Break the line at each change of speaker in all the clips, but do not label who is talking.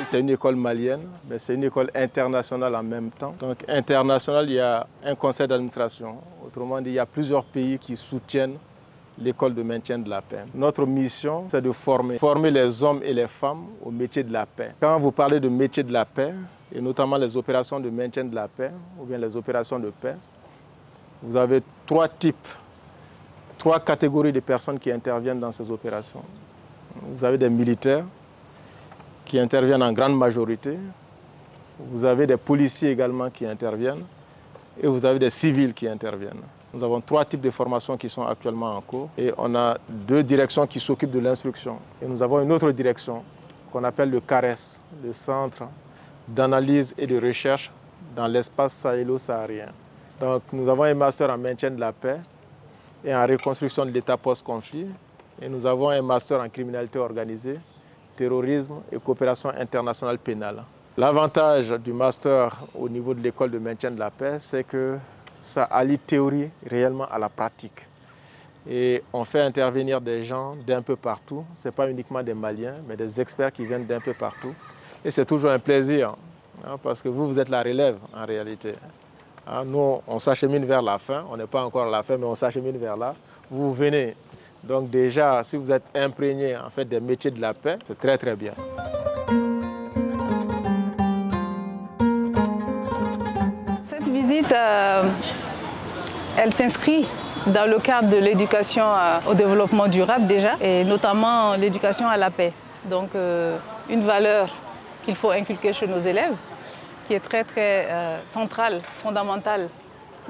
c'est une école malienne, mais c'est une école internationale en même temps. Donc internationale, il y a un conseil d'administration. Autrement dit, il y a plusieurs pays qui soutiennent l'école de maintien de la paix. Notre mission, c'est de former les hommes et les femmes au métier de la paix. Quand vous parlez de métier de la paix, et notamment les opérations de maintien de la paix, ou bien les opérations de paix, vous avez trois catégories de personnes qui interviennent dans ces opérations. Vous avez des militaires qui interviennent en grande majorité, vous avez des policiers également qui interviennent, et vous avez des civils qui interviennent. Nous avons 3 types de formations qui sont actuellement en cours et on a 2 directions qui s'occupent de l'instruction. Et nous avons une autre direction qu'on appelle le CARES, le Centre d'analyse et de recherche dans l'espace sahélo-saharien. Donc nous avons un master en maintien de la paix et en reconstruction de l'État post-conflit. Et nous avons un master en criminalité organisée, terrorisme et coopération internationale pénale. L'avantage du master au niveau de l'école de maintien de la paix, c'est que ça allie théorie réellement à la pratique. Et on fait intervenir des gens d'un peu partout. Ce n'est pas uniquement des Maliens, mais des experts qui viennent d'un peu partout. Et c'est toujours un plaisir, parce que vous êtes la relève en réalité. Nous, on s'achemine vers la fin. On n'est pas encore à la fin, mais on s'achemine vers là. Vous venez. Donc déjà, si vous êtes imprégné en fait, des métiers de la paix, c'est très très bien.
Cette visite, elle s'inscrit dans le cadre de l'éducation au développement durable déjà, et notamment l'éducation à la paix. Donc une valeur qu'il faut inculquer chez nos élèves, qui est très très centrale, fondamentale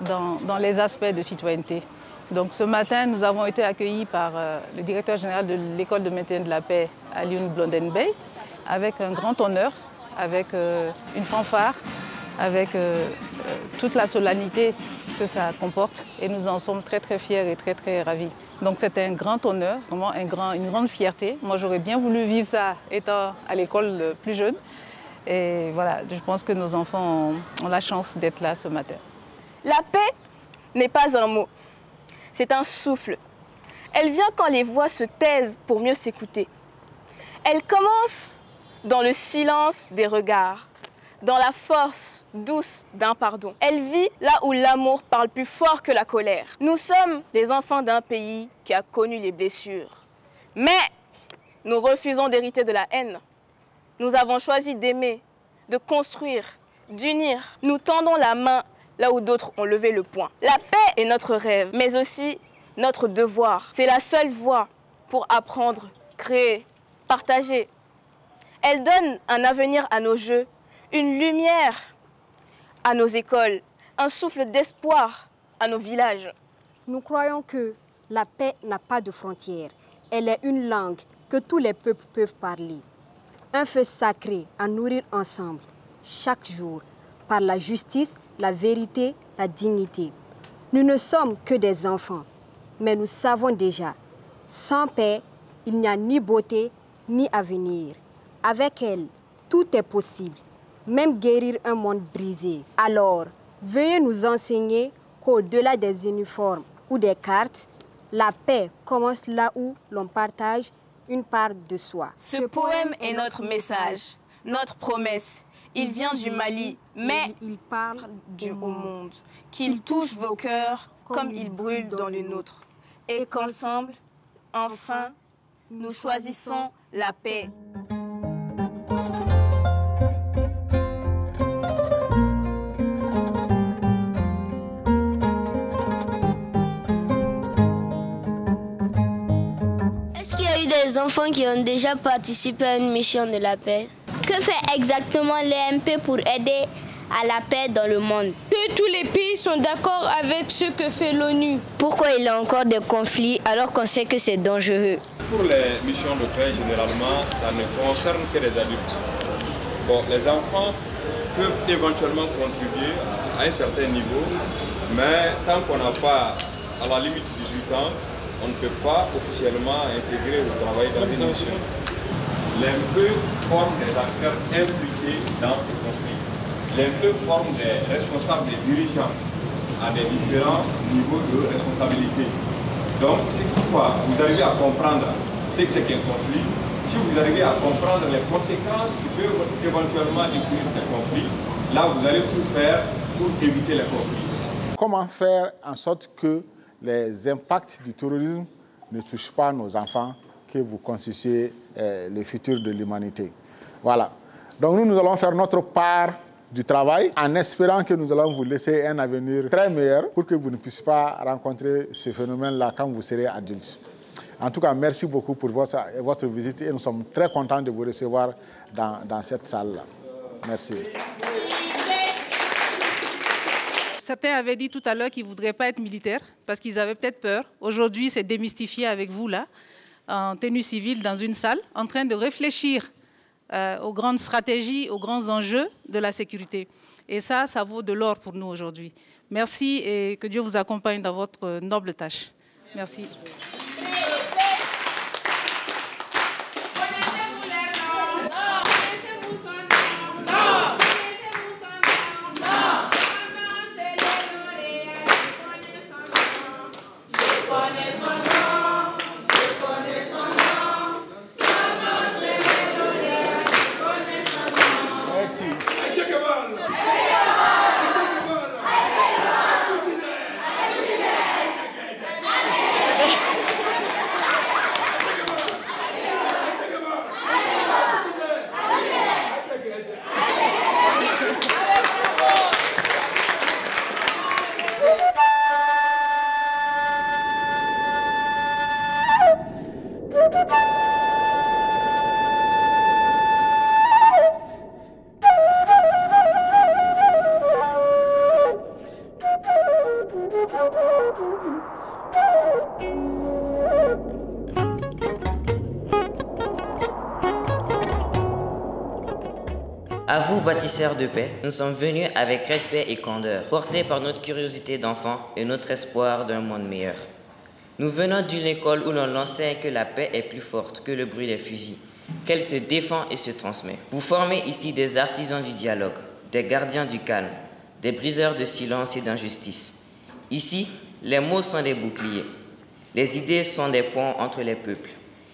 dans les aspects de citoyenneté. Donc ce matin, nous avons été accueillis par le directeur général de l'école de maintien de la paix, Alioune Blondenbey, avec un grand honneur, avec une fanfare, avec toute la solennité que ça comporte. Et nous en sommes très très fiers et très très ravis. Donc c'est un grand honneur, vraiment une grande fierté. Moi j'aurais bien voulu vivre ça étant à l'école plus jeune. Et voilà, je pense que nos enfants ont la chance d'être là ce matin.
La paix n'est pas un mot. C'est un souffle. Elle vient quand les voix se taisent pour mieux s'écouter. Elle commence dans le silence des regards, dans la force douce d'un pardon. Elle vit là où l'amour parle plus fort que la colère. Nous sommes les enfants d'un pays qui a connu les blessures. Mais nous refusons d'hériter de la haine. Nous avons choisi d'aimer, de construire, d'unir. Nous tendons la main là où d'autres ont levé le poing. La paix est notre rêve, mais aussi notre devoir. C'est la seule voie pour apprendre, créer, partager. Elle donne un avenir à nos jeux, une lumière à nos écoles, un souffle d'espoir à nos villages.
Nous croyons que la paix n'a pas de frontières. Elle est une langue que tous les peuples peuvent parler. Un feu sacré à nourrir ensemble, chaque jour, par la justice, la vérité, la dignité. Nous ne sommes que des enfants, mais nous savons déjà, sans paix, il n'y a ni beauté, ni avenir. Avec elle, tout est possible, même guérir un monde brisé. Alors, veuillez nous enseigner qu'au-delà des uniformes ou des cartes, la paix commence là où l'on partage une part de soi.
Ce poème est notre message, notre promesse. Il vient du Mali, mais il parle du monde. Qu'il touche vos cœurs comme il brûle dans les nôtres. Et qu'ensemble, enfin, nous choisissons la paix.
Est-ce qu'il y a eu des enfants qui ont déjà participé à une mission de la paix? Que fait exactement l'EMP pour aider à la paix dans le monde?
Que tous les pays sont d'accord avec ce que fait l'ONU.
Pourquoi il y a encore des conflits alors qu'on sait que c'est dangereux?
Pour les missions de paix, généralement, ça ne concerne que les adultes. Bon, les enfants peuvent éventuellement contribuer à un certain niveau, mais tant qu'on n'a pas, à la limite 18 ans, on ne peut pas officiellement intégrer le travail dans une mission. L'EMP forme des acteurs impliqués dans ces conflits. L'EMP forme des responsables, des dirigeants à des différents niveaux de responsabilité. Donc, si toutefois vous arrivez à comprendre ce que c'est qu'un conflit, si vous arrivez à comprendre les conséquences qui peuvent éventuellement découler de ces conflits, là vous allez tout faire pour éviter les conflits.
Comment faire en sorte que les impacts du terrorisme ne touchent pas nos enfants, que vous constituez le futur de l'humanité. Voilà. Donc nous allons faire notre part du travail en espérant que nous allons vous laisser un avenir très meilleur pour que vous ne puissiez pas rencontrer ce phénomène-là quand vous serez adulte. En tout cas, merci beaucoup pour votre visite et nous sommes très contents de vous recevoir dans cette salle-là. Merci.
Certains avaient dit tout à l'heure qu'ils ne voudraient pas être militaires parce qu'ils avaient peut-être peur. Aujourd'hui, c'est démystifié avec vous là, en tenue civile, dans une salle, en train de réfléchir aux grandes stratégies, aux grands enjeux de la sécurité. Et ça vaut de l'or pour nous aujourd'hui. Merci et que Dieu vous accompagne dans votre noble tâche. Merci.
À vous, bâtisseurs de paix, nous sommes venus avec respect et candeur, portés par notre curiosité d'enfant et notre espoir d'un monde meilleur. Nous venons d'une école où l'on enseigne que la paix est plus forte que le bruit des fusils, qu'elle se défend et se transmet. Vous formez ici des artisans du dialogue, des gardiens du calme, des briseurs de silence et d'injustice. Ici, les mots sont des boucliers, les idées sont des ponts entre les peuples.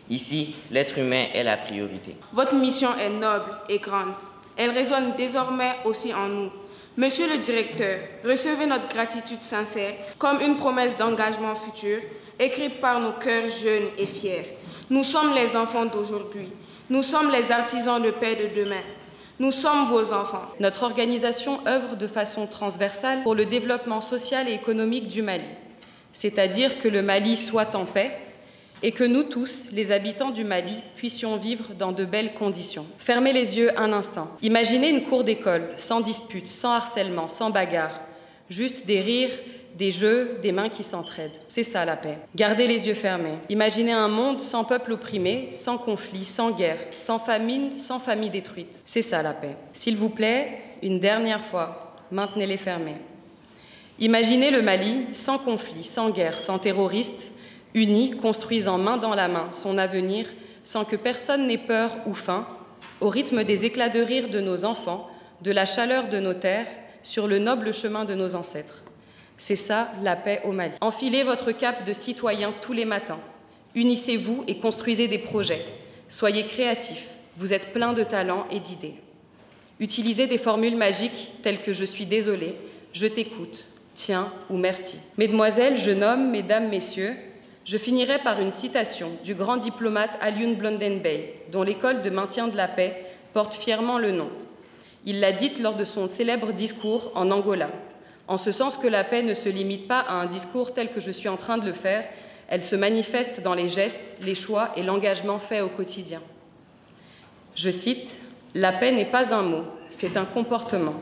Ici, l'être humain est la priorité.
Votre mission est noble et grande. Elle résonne désormais aussi en nous. Monsieur le directeur, recevez notre gratitude sincère comme une promesse d'engagement futur, écrite par nos cœurs jeunes et fiers. Nous sommes les enfants d'aujourd'hui. Nous sommes les artisans de paix de demain. Nous sommes vos enfants.
Notre organisation œuvre de façon transversale pour le développement social et économique du Mali, c'est-à-dire que le Mali soit en paix et que nous tous, les habitants du Mali, puissions vivre dans de belles conditions. Fermez les yeux un instant. Imaginez une cour d'école, sans dispute, sans harcèlement, sans bagarre. Juste des rires, des jeux, des mains qui s'entraident. C'est ça la paix. Gardez les yeux fermés. Imaginez un monde sans peuple opprimé, sans conflit, sans guerre, sans famine, sans famille détruite. C'est ça la paix. S'il vous plaît, une dernière fois, maintenez-les fermés. Imaginez le Mali sans conflit, sans guerre, sans terroristes, unis, construisant main dans la main son avenir, sans que personne n'ait peur ou faim, au rythme des éclats de rire de nos enfants, de la chaleur de nos terres, sur le noble chemin de nos ancêtres. C'est ça, la paix au Mali. Enfilez votre cape de citoyen tous les matins. Unissez-vous et construisez des projets. Soyez créatifs, vous êtes plein de talent et d'idées. Utilisez des formules magiques telles que « je suis désolé »,« je t'écoute »,« tiens » ou « merci ». Mesdemoiselles, jeunes hommes, mesdames, messieurs, je finirai par une citation du grand diplomate Alioune Blondin Bey, dont l'école de maintien de la paix porte fièrement le nom. Il l'a dite lors de son célèbre discours en Angola, en ce sens que la paix ne se limite pas à un discours tel que je suis en train de le faire, elle se manifeste dans les gestes, les choix et l'engagement fait au quotidien. Je cite « La paix n'est pas un mot, c'est un comportement.